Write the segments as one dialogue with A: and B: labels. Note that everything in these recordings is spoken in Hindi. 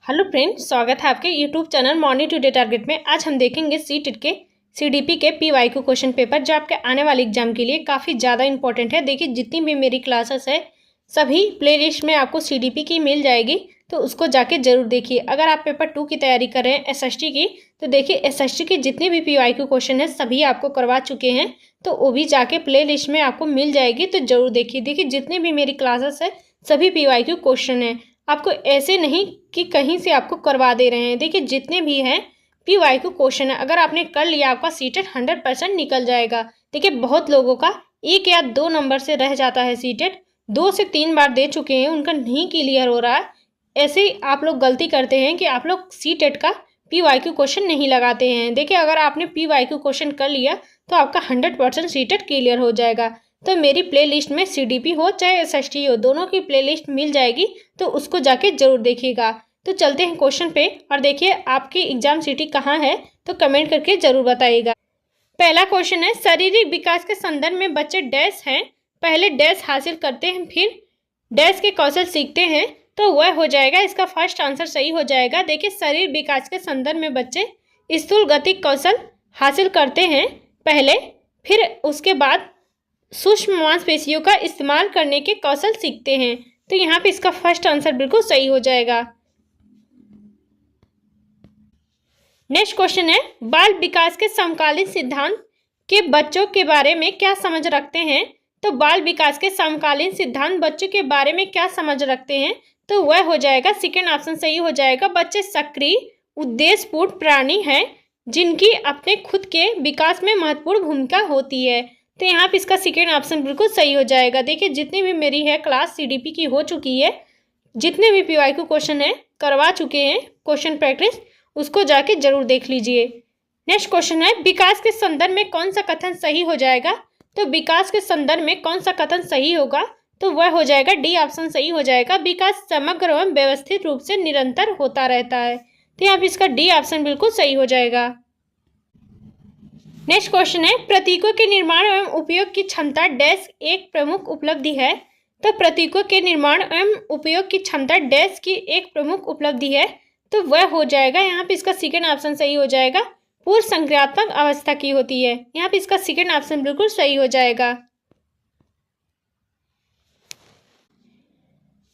A: हेलो फ्रेंड्स, स्वागत है आपके YouTube channel morning today target में। आज हम देखेंगे सीटेट के सीडीपी के पीवाईक्यू क्वेश्चन पेपर जो आपके आने वाले एग्जाम के लिए काफ़ी ज़्यादा इंपॉर्टेंट है। देखिए, जितनी भी मेरी क्लासेस है सभी प्लेलिस्ट में आपको सीडीपी की मिल जाएगी, तो उसको जाके जरूर देखिए। अगर आप पेपर 2 की तैयारी कर रहे हैं एसएसटी की, तो देखिए एसएसटी के जितने भी पीवाईक्यू क्वेश्चन है सभी आपको करवा चुके हैं, तो वो भी जाके प्ले लिस्ट में आपको मिल जाएगी, तो जरूर देखिए। देखिए, जितने भी मेरी क्लासेस है सभी पीवाईक्यू क्वेश्चन है, आपको ऐसे नहीं कि कहीं से आपको करवा दे रहे हैं। देखिए, जितने भी हैं पीवाईक्यू क्वेश्चन है, अगर आपने कर लिया आपका सीटेट 100% निकल जाएगा। देखिए, बहुत लोगों का 1 या 2 नंबर से रह जाता है सीटेट, 2 से 3 बार दे चुके हैं, उनका नहीं क्लियर हो रहा है। ऐसे ही आप लोग गलती करते हैं कि आप लोग सीटेट का पीवाईक्यू क्वेश्चन नहीं लगाते हैं। देखिए, अगर आपने पीवाईक्यू क्वेश्चन कर लिया तो आपका 100% सीटेट क्लियर हो जाएगा। तो मेरी प्लेलिस्ट में सीडीपी हो चाहे एसएसटी हो, दोनों की प्लेलिस्ट मिल जाएगी, तो उसको जाके जरूर देखिएगा। तो चलते हैं क्वेश्चन पे और देखिए आपकी एग्जाम सिटी कहाँ है, तो कमेंट करके जरूर बताइएगा। पहला क्वेश्चन है, शारीरिक विकास के संदर्भ में बच्चे डैश हैं, पहले डैश हासिल करते हैं फिर डैश के कौशल सीखते हैं, तो वह हो जाएगा। इसका फर्स्ट आंसर सही हो जाएगा। देखिए, शरीर विकास के संदर्भ में बच्चे स्थूल गतिक कौशल हासिल करते हैं पहले, फिर उसके बाद सूक्ष्म मांसपेशियों का इस्तेमाल करने के कौशल सीखते हैं, तो यहाँ पे इसका फर्स्ट आंसर बिल्कुल सही हो जाएगा। नेक्स्ट क्वेश्चन है, बाल विकास के समकालीन सिद्धांत के बच्चों के बारे में क्या समझ रखते हैं, तो बाल विकास के समकालीन सिद्धांत बच्चों के बारे में क्या समझ रखते हैं, तो वह हो जाएगा सेकेंड ऑप्शन सही हो जाएगा। बच्चे सक्रिय उद्देश्यपूर्ण प्राणी हैं जिनकी अपने खुद के विकास में महत्वपूर्ण भूमिका होती है, तो यहाँ पे इसका सेकेंड ऑप्शन बिल्कुल सही हो जाएगा। देखिए, जितनी भी मेरी है क्लास सीडीपी की हो चुकी है, जितने भी पीवाईक्यू क्वेश्चन है करवा चुके हैं क्वेश्चन प्रैक्टिस, उसको जाके जरूर देख लीजिए। नेक्स्ट क्वेश्चन है, विकास के संदर्भ में कौन सा कथन सही हो जाएगा, तो विकास के संदर्भ में कौन सा कथन सही होगा, तो वह हो जाएगा डी ऑप्शन सही हो जाएगा। विकास समग्र एवं व्यवस्थित रूप से निरंतर होता रहता है, तो यहाँ पे इसका डी ऑप्शन बिल्कुल सही हो जाएगा। नेक्स्ट क्वेश्चन है, प्रतीकों के निर्माण एवं उपयोग की क्षमता डैश एक प्रमुख उपलब्धि है, तो प्रतीकों के निर्माण एवं उपयोग की क्षमता डैश की एक प्रमुख उपलब्धि है, तो वह हो जाएगा। यहाँ पे इसका सेकेंड ऑप्शन सही हो जाएगा। पूर्व संक्रियात्मक अवस्था की होती है, यहाँ पे इसका सेकेंड ऑप्शन बिल्कुल सही हो जाएगा।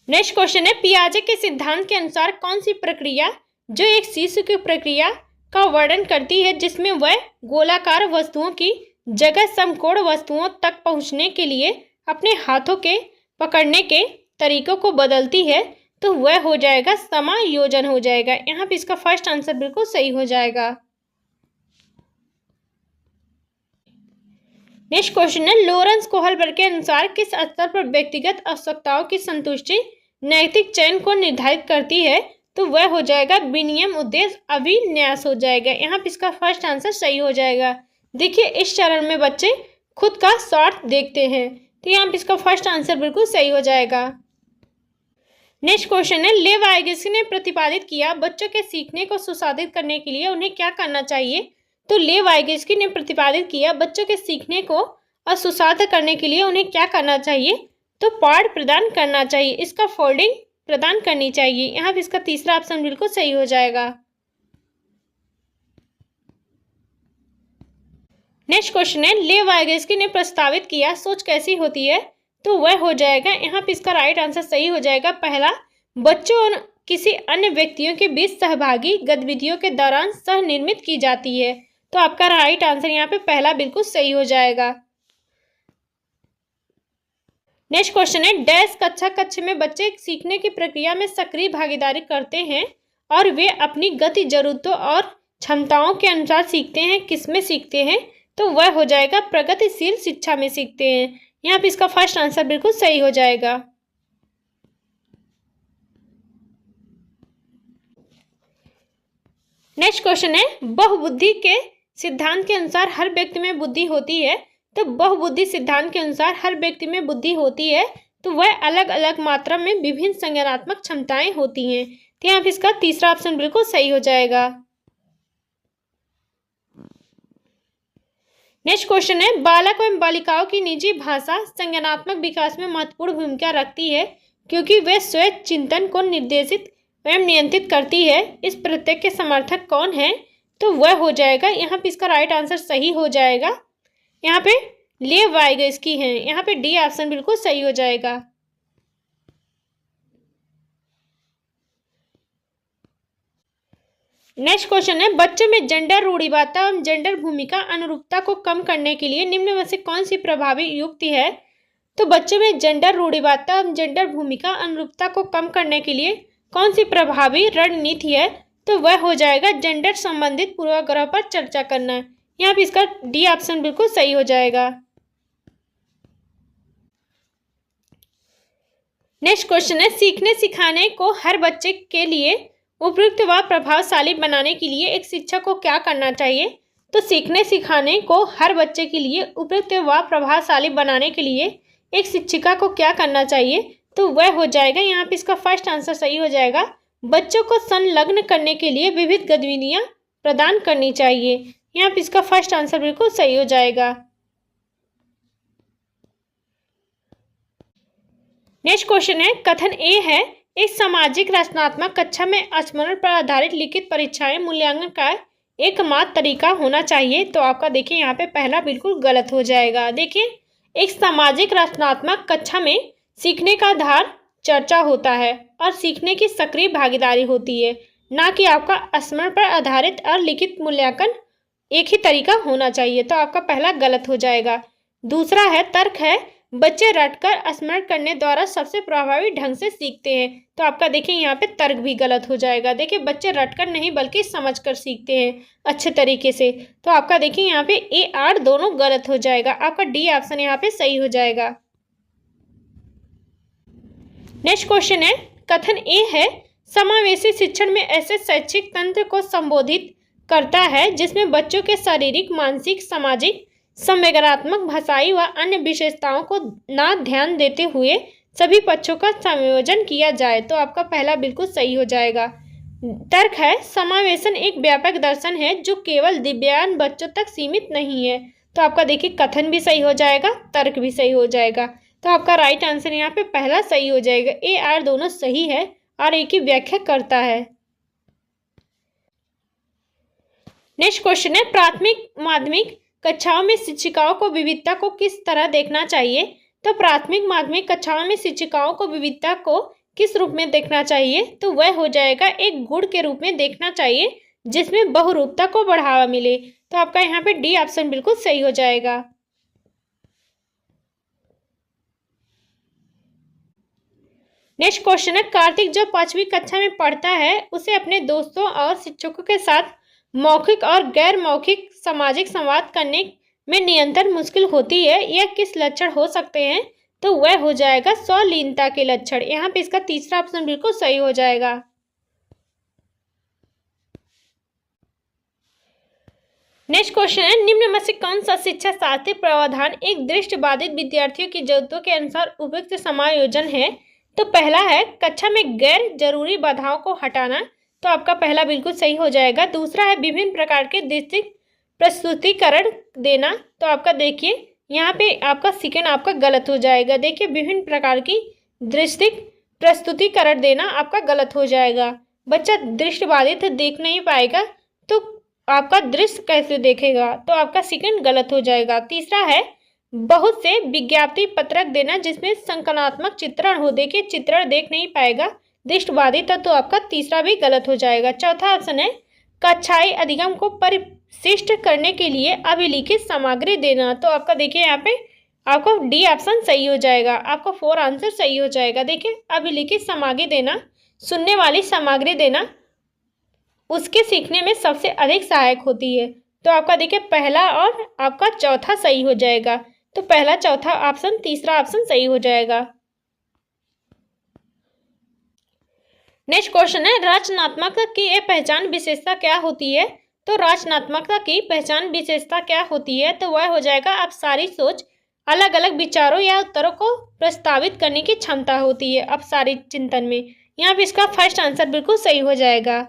A: नेक्स्ट क्वेश्चन है, पियाजे के सिद्धांत के अनुसार कौन सी प्रक्रिया जो एक शिशु की प्रक्रिया का वर्णन करती है जिसमें वह गोलाकार वस्तुओं की जगह समकोण वस्तुओं तक पहुंचने के लिए अपने हाथों के पकड़ने के तरीकों को बदलती है, तो वह हो जाएगा समायोजन हो जाएगा। यहाँ पे इसका फर्स्ट आंसर बिल्कुल सही हो जाएगा। नेक्स्ट क्वेश्चन है, लॉरेंस कोहलबर्ग के अनुसार किस स्तर पर व्यक्तिगत आवश्यकताओं की संतुष्टि नैतिक चयन को निर्धारित करती है, तो वह हो जाएगा विनियम उद्देश्य अभिन्यास हो जाएगा। यहाँ पे इसका फर्स्ट आंसर सही हो जाएगा। देखिए, इस चरण में बच्चे खुद का स्वार्थ देखते हैं, तो यहाँ पे इसका फर्स्ट आंसर बिल्कुल सही हो जाएगा। नेक्स्ट क्वेश्चन है, लेव वाइगस्की ने प्रतिपादित किया बच्चों के सीखने को सुसाधित करने के लिए उन्हें क्या करना चाहिए, तो लेव वाइगस्की ने प्रतिपादित किया बच्चों के सीखने को सुसाधित करने के लिए उन्हें क्या करना चाहिए, तो पाठ प्रदान करना चाहिए। इसका फोल्डिंग प्रदान करनी चाहिए। यहाँ पे इसका तीसरा ऑप्शन बिल्कुल सही हो जाएगा। नेक्स्ट क्वेश्चन है, लेव वाइगस्की ने प्रस्तावित किया सोच कैसी होती है, तो वह हो जाएगा। यहाँ पे इसका राइट आंसर सही हो जाएगा पहला, बच्चों और किसी अन्य व्यक्तियों के बीच सहभागी गतिविधियों के दौरान सह निर्मित की जाती है, तो आपका राइट आंसर यहाँ पे पहला बिल्कुल सही हो जाएगा। नेक्स्ट क्वेश्चन है, डैश कक्षा में बच्चे सीखने की प्रक्रिया में सक्रिय भागीदारी करते हैं और वे अपनी गति जरूरतों और क्षमताओं के अनुसार सीखते हैं। किसमें सीखते हैं, तो वह हो जाएगा प्रगतिशील शिक्षा में सीखते हैं। यहाँ पे इसका फर्स्ट आंसर बिल्कुल सही हो जाएगा। नेक्स्ट क्वेश्चन है, बहुबुद्धि के सिद्धांत के अनुसार हर व्यक्ति में बुद्धि होती है, तो बहुबुद्धि सिद्धांत के अनुसार हर व्यक्ति में बुद्धि होती है, तो वह अलग अलग मात्रा में विभिन्न संज्ञानात्मक क्षमताएं होती हैं, तो यहाँ पे इसका तीसरा ऑप्शन बिल्कुल सही हो जाएगा। नेक्स्ट क्वेश्चन है, बालक एवं बालिकाओं की निजी भाषा संज्ञानात्मक विकास में महत्वपूर्ण भूमिका रखती है क्योंकि वे स्वयं चिंतन को निर्देशित एवं नियंत्रित करती है, इस प्रत्यय के समर्थक कौन है? तो वह हो जाएगा, यहाँ पे इसका राइट आंसर सही हो जाएगा, यहाँ पे लेव वाइगस्की हैं। यहाँ पे डी ऑप्शन बिल्कुल सही हो जाएगा। नेक्स्ट क्वेश्चन है, बच्चों में जेंडर रूढ़िवादिता एवं जेंडर भूमिका अनुरूपता को कम करने के लिए निम्न में से कौन सी प्रभावी युक्ति है? तो बच्चों में जेंडर रूढ़िवादिता एवं जेंडर भूमिका अनुरूपता को कम करने के लिए कौन सी प्रभावी रणनीति है? तो वह हो जाएगा जेंडर संबंधित पूर्वाग्रह पर चर्चा करना। यहाँ पे इसका डी ऑप्शन बिल्कुल सही हो जाएगा। नेक्स्ट क्वेश्चन है, सीखने सिखाने को हर बच्चे के लिए उपयुक्त व प्रभावशाली बनाने के लिए एक शिक्षक को क्या करना चाहिए? तो सीखने सिखाने को हर बच्चे के लिए उपयुक्त व प्रभावशाली बनाने के लिए एक शिक्षिका को क्या करना चाहिए? तो वह हो जाएगा, यहाँ पे इसका फर्स्ट आंसर सही हो जाएगा, बच्चों को संलग्न करने के लिए विविध गतिविधियां प्रदान करनी चाहिए। यहाँ पे इसका फर्स्ट आंसर बिल्कुल सही हो जाएगा। नेक्स्ट क्वेश्चन है, कथन ए है, एक सामाजिक रचनात्मक कक्षा में स्मरण पर आधारित लिखित परीक्षाएं मूल्यांकन का एकमात्र तरीका होना चाहिए। तो आपका देखिए यहाँ पे पहला बिल्कुल गलत हो जाएगा। देखिए, एक सामाजिक रचनात्मक कक्षा में सीखने का आधार चर्चा होता है और सीखने की सक्रिय भागीदारी होती है, ना कि आपका स्मरण पर आधारित और लिखित मूल्यांकन एक ही तरीका होना चाहिए। तो आपका पहला गलत हो जाएगा। दूसरा है, तर्क है, बच्चे रटकर स्मरण करने द्वारा सबसे प्रभावी ढंग से सीखते हैं। तो आपका देखिए यहाँ पे तर्क भी गलत हो जाएगा। देखिए, बच्चे रटकर नहीं बल्कि समझकर सीखते हैं अच्छे तरीके से। तो आपका देखिए यहाँ पे ए आर दोनों गलत हो जाएगा। आपका डी ऑप्शन यहाँ पे सही हो जाएगा। नेक्स्ट क्वेश्चन है, कथन ए है, समावेशी शिक्षण में ऐसे शैक्षिक तंत्र को संबोधित करता है जिसमें बच्चों के शारीरिक, मानसिक, सामाजिक, संवेदनात्मक, भाषाई व अन्य विशेषताओं को ना ध्यान देते हुए सभी पक्षों का संयोजन किया जाए। तो आपका पहला बिल्कुल सही हो जाएगा। तर्क है, समावेशन एक व्यापक दर्शन है जो केवल दिव्यांग बच्चों तक सीमित नहीं है। तो आपका देखिए कथन भी सही हो जाएगा, तर्क भी सही हो जाएगा। तो आपका राइट आंसर यहाँ पे पहला सही हो जाएगा। ए आर दोनों सही है और एक ही व्याख्या करता है। नेक्स्ट क्वेश्चन है, प्राथमिक माध्यमिक कक्षाओं में शिक्षिकाओं को विविधता को किस तरह देखना चाहिए? तो प्राथमिक माध्यमिक कक्षाओं में शिक्षिकाओं को विविधता को किस रूप में देखना चाहिए? तो वह हो जाएगा, एक गुण के रूप में देखना चाहिए जिसमें बहुरूपता को बढ़ावा मिले। तो आपका यहाँ पे डी ऑप्शन बिल्कुल सही हो जाएगा। नेक्स्ट क्वेश्चन है, कार्तिक जो 5वीं कक्षा में पढ़ता है उसे अपने दोस्तों और शिक्षकों के साथ मौखिक और गैर मौखिक सामाजिक संवाद करने में निरंतर मुश्किल होती है। यह किस लक्षण हो सकते हैं? तो वह हो जाएगा स्वलीनता के लक्षण। यहाँ पे इसका तीसरा ऑप्शन बिल्कुल सही हो जाएगा। नेक्स्ट क्वेश्चन है, निम्न में से कौन सा शिक्षा शास्त्रीय प्रावधान एक दृष्टिबाधित विद्यार्थियों की जरूरतों के अनुसार उपयुक्त समायोजन है? तो पहला है, कक्षा में गैर जरूरी बाधाओं को हटाना। तो आपका पहला बिल्कुल सही हो जाएगा। दूसरा है, विभिन्न प्रकार के दृष्टिक प्रस्तुतिकरण देना। तो आपका देखिए यहाँ पे आपका सेकेंड आपका गलत हो जाएगा। देखिए, विभिन्न प्रकार की दृष्टिक प्रस्तुतिकरण देना आपका गलत हो जाएगा। बच्चा दृष्टिबाधित है, देख नहीं पाएगा तो आपका दृश्य कैसे देखेगा? तो आपका सेकेंड गलत हो जाएगा। तीसरा है, बहुत से विज्ञप्ति पत्रक देना जिसमें संकलनात्मक चित्रण हो। देखिए, चित्रण देख नहीं पाएगा, दृष्टिबाधित है, तो आपका तीसरा भी गलत हो जाएगा। चौथा ऑप्शन है, कक्षाई अधिगम को परिशिष्ट करने के लिए अभिलिखित सामग्री देना। तो आपका देखिए यहाँ पे आपको डी ऑप्शन सही हो जाएगा। आपका 4 आंसर सही हो जाएगा। देखिए, अभिलिखित सामग्री देना, सुनने वाली सामग्री देना उसके सीखने में सबसे अधिक सहायक होती है। तो आपका देखिए पहला और आपका चौथा सही हो जाएगा। तो पहला, चौथा ऑप्शन, तीसरा ऑप्शन सही हो जाएगा। नेक्स्ट क्वेश्चन है, रचनात्मकता की पहचान विशेषता क्या होती है? तो रचनात्मकता की पहचान विशेषता क्या होती है? तो वह हो जाएगा, आप सारी सोच, अलग अलग विचारों या उत्तरों को प्रस्तावित करने की क्षमता होती है अब सारी चिंतन में। यहाँ पे इसका फर्स्ट आंसर बिल्कुल सही हो जाएगा।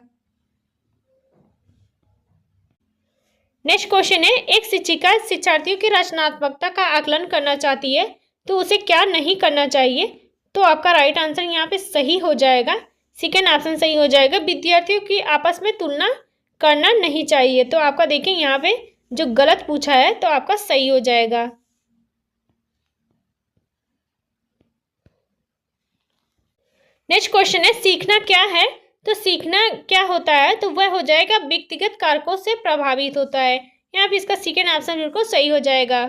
A: नेक्स्ट क्वेश्चन है, एक शिक्षिका शिक्षार्थियों की रचनात्मकता का आकलन करना चाहती है तो उसे क्या नहीं करना चाहिए? तो आपका राइट आंसर यहाँ पे सही हो जाएगा। सेकेंड ऑप्शन सही हो जाएगा। विद्यार्थियों की आपस में तुलना करना नहीं चाहिए, तो आपका देखिए यहाँ पे जो गलत पूछा है तो आपका सही हो जाएगा। नेक्स्ट क्वेश्चन है सीखना क्या है, तो सीखना क्या होता है, तो वह हो जाएगा व्यक्तिगत कारकों से प्रभावित होता है। यहाँ पे इसका सेकेंड ऑप्शन बिल्कुल सही हो जाएगा।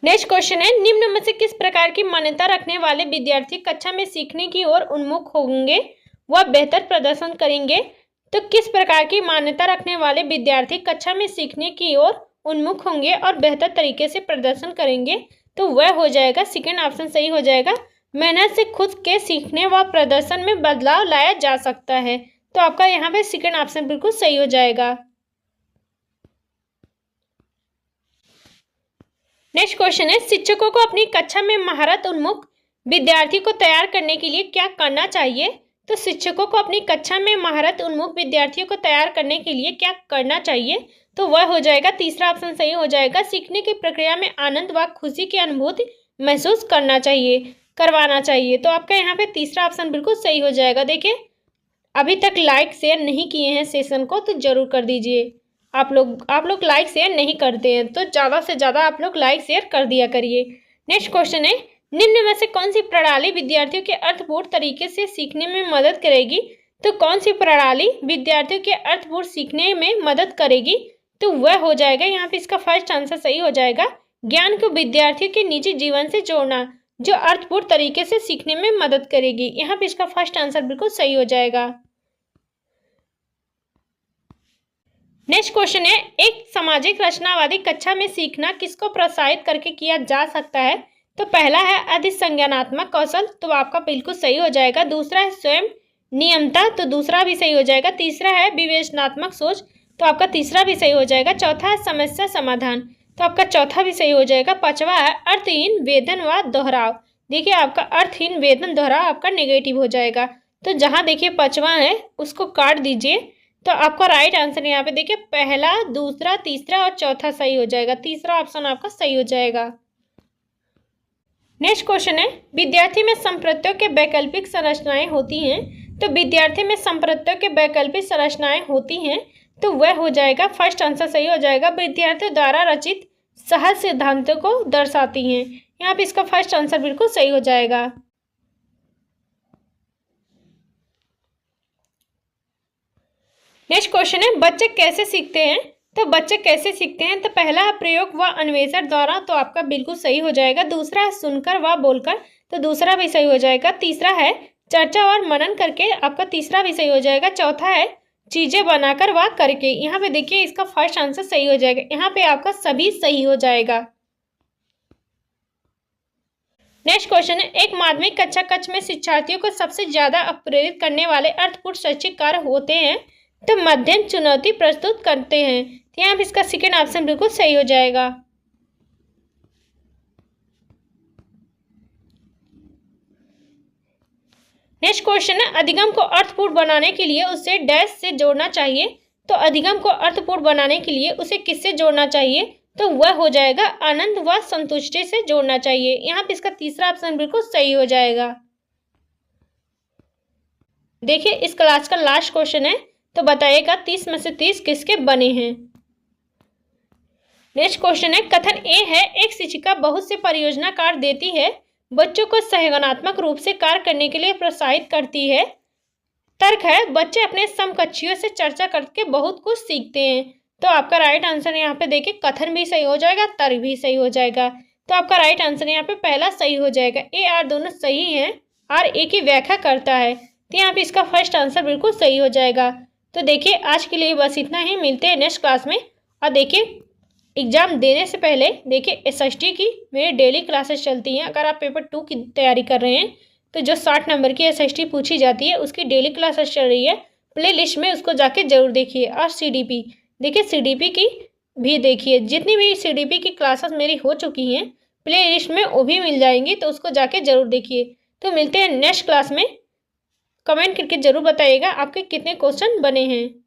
A: नेक्स्ट क्वेश्चन है निम्न में से किस प्रकार की मान्यता रखने वाले विद्यार्थी कक्षा में सीखने की ओर उन्मुख होंगे व बेहतर प्रदर्शन करेंगे, तो किस प्रकार की मान्यता रखने वाले विद्यार्थी कक्षा में सीखने की ओर उन्मुख होंगे और बेहतर तरीके से प्रदर्शन करेंगे, तो वह हो जाएगा सेकेंड ऑप्शन सही हो जाएगा। मेहनत से खुद के सीखने व प्रदर्शन में बदलाव लाया जा सकता है, तो आपका यहाँ पे सेकेंड ऑप्शन बिल्कुल सही हो जाएगा। नेक्स्ट क्वेश्चन है शिक्षकों को अपनी कक्षा में महारत उन्मुख विद्यार्थी को तैयार करने के लिए क्या करना चाहिए, तो शिक्षकों को अपनी कक्षा में महारत उन्मुख विद्यार्थियों को तैयार करने के लिए क्या करना चाहिए, तो वह हो जाएगा तीसरा ऑप्शन सही हो जाएगा। सीखने की प्रक्रिया में आनंद व खुशी की अनुभूति महसूस करवाना चाहिए, तो आपका यहाँ पे तीसरा ऑप्शन बिल्कुल सही हो जाएगा। देखिए अभी तक लाइक शेयर नहीं किए हैं सेशन को तो जरूर कर दीजिए। आप लोग लाइक शेयर नहीं करते हैं, तो ज़्यादा से ज़्यादा आप लोग लाइक शेयर कर दिया करिए। नेक्स्ट क्वेश्चन है निम्न में से कौन सी प्रणाली विद्यार्थियों के अर्थपूर्ण तरीके से सीखने में मदद करेगी, तो कौन सी प्रणाली विद्यार्थियों के अर्थपूर्ण सीखने में मदद करेगी, तो वह हो जाएगा यहाँ पे इसका फर्स्ट आंसर सही हो जाएगा। ज्ञान को विद्यार्थियों के निजी जीवन से जोड़ना जो अर्थपूर्ण तरीके से सीखने में मदद करेगी, यहाँ पे इसका फर्स्ट आंसर बिल्कुल सही हो जाएगा। नेक्स्ट क्वेश्चन है एक सामाजिक रचनावादी कक्षा में सीखना किसको प्रोत्साहित करके किया जा सकता है, तो पहला है अधिसंज्ञानात्मक कौशल, तो आपका बिल्कुल सही हो जाएगा। दूसरा है स्वयं नियमता, तो दूसरा भी सही हो जाएगा। तीसरा है विवेचनात्मक सोच, तो आपका तीसरा भी सही हो जाएगा। चौथा है समस्या समाधान, तो आपका चौथा भी सही हो जाएगा। पांचवा है अर्थहीन वेदन व दोहराव, देखिए आपका अर्थहीन वेदन दोहराव आपका नेगेटिव हो जाएगा, तो जहाँ देखिए पांचवा है उसको काट दीजिए, तो आपका राइट आंसर यहाँ पे देखिए पहला, दूसरा, तीसरा और चौथा सही हो जाएगा। तीसरा ऑप्शन आपका सही हो जाएगा। नेक्स्ट क्वेश्चन है विद्यार्थी में संप्रत्ययों के वैकल्पिक संरचनाएं होती हैं, तो विद्यार्थी में संप्रत्ययों के वैकल्पिक संरचनाएं होती हैं, तो वह हो जाएगा फर्स्ट आंसर सही हो जाएगा विद्यार्थियों द्वारा रचित सहज सिद्धांतों को दर्शाती हैं, यहाँ पे इसका फर्स्ट आंसर बिल्कुल सही हो जाएगा। नेक्स्ट क्वेश्चन है बच्चे कैसे सीखते हैं, तो बच्चे कैसे सीखते हैं, तो पहला है प्रयोग व अन्वेषण द्वारा, तो आपका बिल्कुल सही हो जाएगा। दूसरा है सुनकर व बोलकर, तो दूसरा भी सही हो जाएगा। तीसरा है चर्चा और मनन करके, आपका तीसरा भी सही हो जाएगा। चौथा है चीजें बनाकर व करके, यहाँ पे देखिए इसका फर्स्ट आंसर सही हो जाएगा। यहाँ पे आपका सभी सही हो जाएगा। नेक्स्ट क्वेश्चन है एक माध्यमिक कक्षा कक्ष में शिक्षार्थियों को सबसे ज्यादा प्रेरित करने वाले अर्थपूर्ण शैक्षिक कार्य होते हैं, तो मध्यम चुनौती प्रस्तुत करते हैं, तो यहाँ पे इसका सेकेंड ऑप्शन बिल्कुल सही हो जाएगा। नेक्स्ट क्वेश्चन है अधिगम को अर्थपूर्ण बनाने के लिए उसे डैश से जोड़ना चाहिए, तो अधिगम को अर्थपूर्ण बनाने के लिए उसे किससे जोड़ना चाहिए, तो वह हो जाएगा आनंद व संतुष्टि से जोड़ना चाहिए, यहाँ पे इसका तीसरा ऑप्शन बिल्कुल सही हो जाएगा। देखिए इस क्लास का लास्ट क्वेश्चन है, तो बताइएगा 30 में से 30 किसके बने हैं। नेक्स्ट क्वेश्चन है कथन ए है एक शिक्षिका बहुत से परियोजना कार्य देती है, बच्चों को संगठनात्मक रूप से कार्य करने के लिए प्रोत्साहित करती है। तर्क है बच्चे अपने समकक्षियों से चर्चा करके बहुत कुछ सीखते हैं, तो आपका राइट आंसर यहाँ पे देखिए कथन भी सही हो जाएगा, तर्क भी सही हो जाएगा, तो आपका राइट आंसर यहाँ पे पहला सही हो जाएगा। ए आर दोनों सही हैं, आर ए की व्याख्या करता है, तो यहाँ पे इसका फर्स्ट आंसर बिल्कुल सही हो जाएगा। तो देखिए आज के लिए बस इतना ही, मिलते हैं नेक्स्ट क्लास में। और देखिए एग्ज़ाम देने से पहले देखिए एसएसटी की मेरी डेली क्लासेस चलती हैं, अगर आप पेपर 2 की तैयारी कर रहे हैं तो जो 60 नंबर की एसएसटी पूछी जाती है उसकी डेली क्लासेस चल रही है, प्ले लिस्ट में उसको जाके जरूर देखिए। और सीडीपी देखिए, सीडीपी की भी देखिए, जितनी भी सीडीपी की क्लासेस मेरी हो चुकी हैं प्ले लिस्ट में वो भी मिल जाएंगी, तो उसको जाके जरूर देखिए। तो मिलते हैं नेक्स्ट क्लास में, कमेंट करके जरूर बताइएगा आपके कितने क्वेश्चन बने हैं।